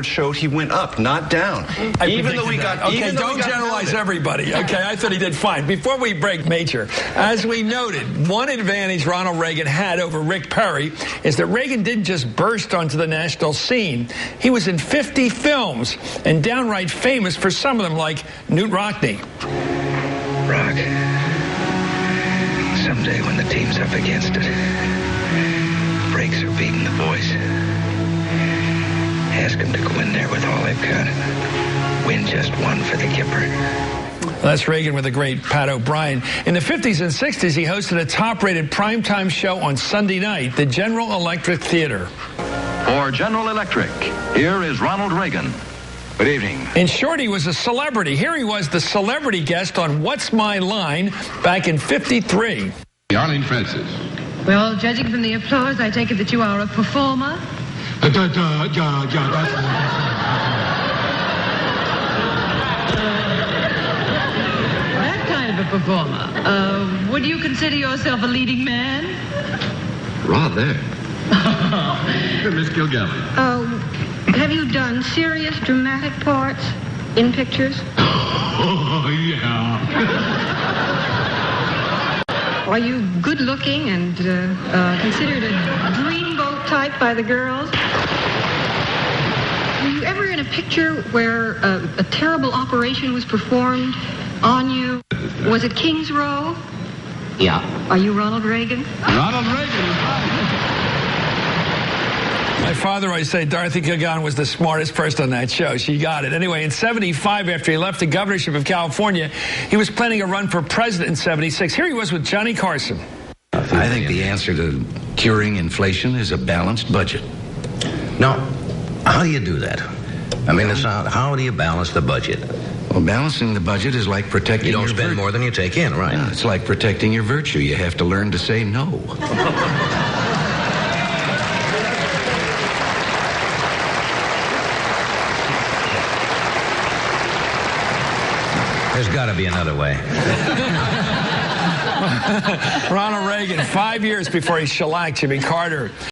showed he went up, not down. Even though we got... Okay, don't generalize everybody. Okay, I thought he did fine. Before we break, Major, as we noted, one advantage Ronald Reagan had over Rick Perry is that Reagan didn't just burst onto the national scene. He was in 50 films and downright famous for some of them, like Newt Rockney. Rock, someday when the team's up against it, breaks are beating the boys, ask them to go in there with all they've got. Win just one for the Kipper. That's Reagan with the great Pat O'Brien. In the 50s and 60s, he hosted a top-rated primetime show on Sunday night, the General Electric Theater. For General Electric, here is Ronald Reagan. Good evening. In short, he was a celebrity. Here he was, the celebrity guest on What's My Line back in '53. Arlene Francis. Well, judging from the applause, I take it that you are a performer. That's That kind of a performer. Would you consider yourself a leading man? rather. Miss Kilgallen. Have you done serious dramatic parts in pictures? Oh, yeah. Are you good-looking and considered a dreamboat type by the girls? Were you ever in a picture where a terrible operation was performed on you? Was it King's Row? Yeah. Are you Ronald Reagan? Ronald Reagan is right. My father always said Dorothy Kilgallen was the smartest person on that show. She got it. Anyway, in '75, after he left the governorship of California, he was planning a run for president in '76. Here he was with Johnny Carson. I think the answer to curing inflation is a balanced budget. No. How do you do that? I mean, how do you balance the budget? Well, balancing the budget is like protecting You don't your spend more than you take in, right? No, it's like protecting your virtue. You have to learn to say no. There's got to be another way. Ronald Reagan, 5 years before he shellacked Jimmy Carter.